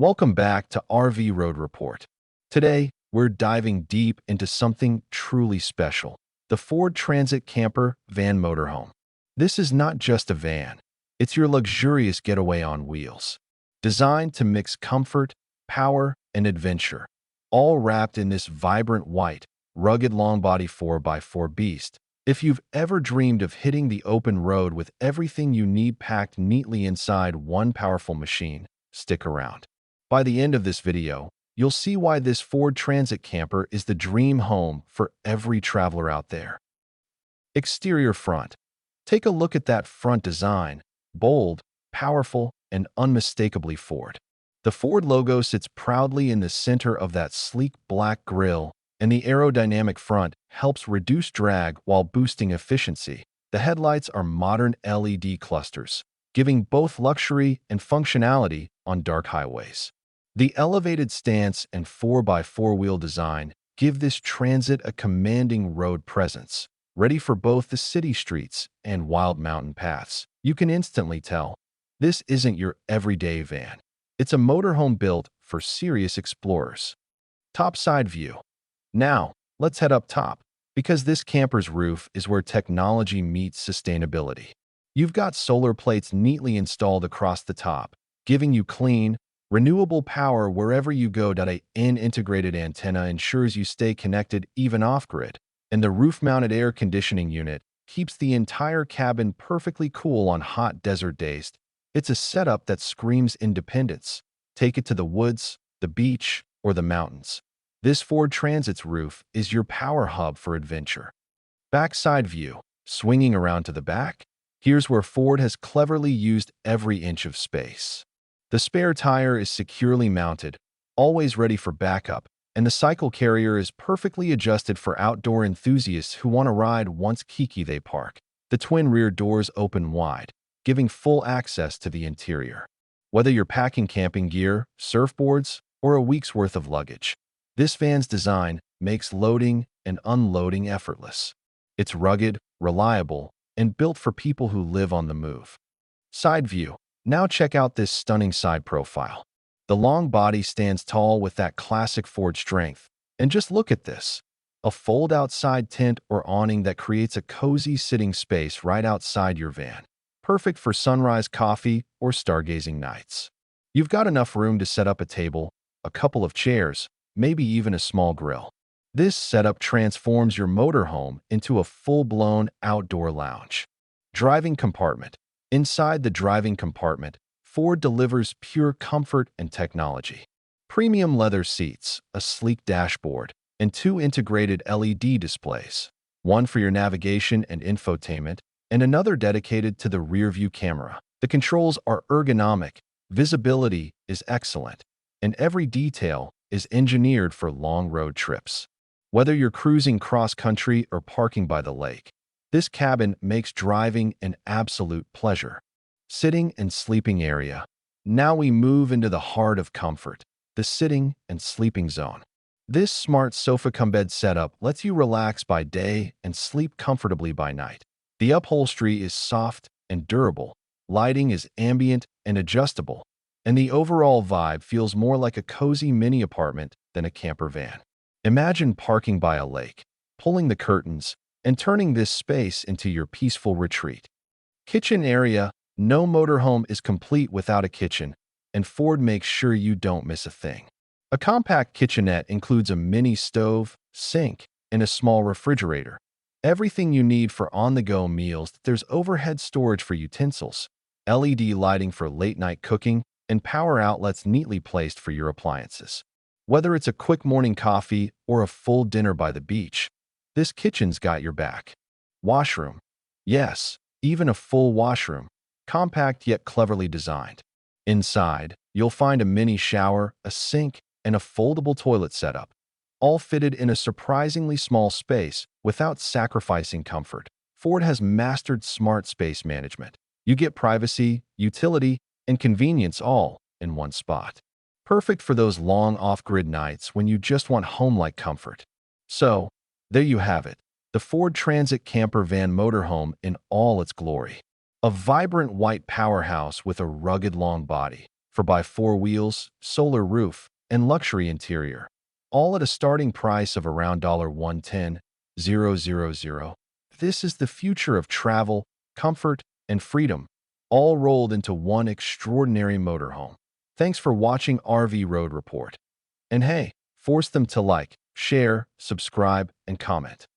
Welcome back to RV Road Report. Today, we're diving deep into something truly special, the Ford Transit Camper Van Motorhome. This is not just a van, it's your luxurious getaway on wheels. Designed to mix comfort, power, and adventure, all wrapped in this vibrant white, rugged long-body 4x4 beast. If you've ever dreamed of hitting the open road with everything you need packed neatly inside one powerful machine, stick around. By the end of this video, you'll see why this Ford Transit camper is the dream home for every traveler out there. Exterior front. Take a look at that front design, bold, powerful, and unmistakably Ford. The Ford logo sits proudly in the center of that sleek black grille, and the aerodynamic front helps reduce drag while boosting efficiency. The headlights are modern LED clusters, giving both luxury and functionality on dark highways. The elevated stance and 4x4 wheel design give this Transit a commanding road presence, ready for both the city streets and wild mountain paths. You can instantly tell this isn't your everyday van. It's a motorhome built for serious explorers. Topside view. Now, let's head up top, because this camper's roof is where technology meets sustainability. You've got solar plates neatly installed across the top, giving you clean, renewable power wherever you go. An integrated antenna ensures you stay connected even off-grid, and the roof-mounted air conditioning unit keeps the entire cabin perfectly cool on hot desert days. It's a setup that screams independence. Take it to the woods, the beach, or the mountains. This Ford Transit's roof is your power hub for adventure. Backside view. Swinging around to the back, here's where Ford has cleverly used every inch of space. The spare tire is securely mounted, always ready for backup, and the cycle carrier is perfectly adjusted for outdoor enthusiasts who want to ride once they park. The twin rear doors open wide, giving full access to the interior. Whether you're packing camping gear, surfboards, or a week's worth of luggage, this van's design makes loading and unloading effortless. It's rugged, reliable, and built for people who live on the move. Side view. Now check out this stunning side profile. The long body stands tall with that classic Ford strength. And just look at this. A fold-out side tent or awning that creates a cozy sitting space right outside your van. Perfect for sunrise coffee or stargazing nights. You've got enough room to set up a table, a couple of chairs, maybe even a small grill. This setup transforms your motorhome into a full-blown outdoor lounge. Driving compartment. Inside the driving compartment, Ford delivers pure comfort and technology. Premium leather seats, a sleek dashboard, and two integrated LED displays. One for your navigation and infotainment, and another dedicated to the rear-view camera. The controls are ergonomic, visibility is excellent, and every detail is engineered for long road trips. Whether you're cruising cross-country or parking by the lake, this cabin makes driving an absolute pleasure. Sitting and sleeping area. Now we move into the heart of comfort, the sitting and sleeping zone. This smart sofa-cum-bed setup lets you relax by day and sleep comfortably by night. The upholstery is soft and durable, lighting is ambient and adjustable, and the overall vibe feels more like a cozy mini apartment than a camper van. Imagine parking by a lake, pulling the curtains, and turning this space into your peaceful retreat. Kitchen area. No motorhome is complete without a kitchen, and Ford makes sure you don't miss a thing. A compact kitchenette includes a mini stove, sink, and a small refrigerator. Everything you need for on-the-go meals. There's overhead storage for utensils, LED lighting for late-night cooking, and power outlets neatly placed for your appliances. Whether it's a quick morning coffee or a full dinner by the beach, this kitchen's got your back. Washroom. Yes, even a full washroom. Compact yet cleverly designed. Inside, you'll find a mini shower, a sink, and a foldable toilet setup, all fitted in a surprisingly small space without sacrificing comfort. Ford has mastered smart space management. You get privacy, utility, and convenience all in one spot. Perfect for those long off-grid nights when you just want home-like comfort. So, there you have it, the Ford Transit Camper Van Motorhome in all its glory. A vibrant white powerhouse with a rugged long body, by 4 wheels, solar roof, and luxury interior, all at a starting price of around $110,000. This is the future of travel, comfort, and freedom, all rolled into one extraordinary motorhome. Thanks for watching RV Road Report. And hey, force them to like, share, subscribe, and comment.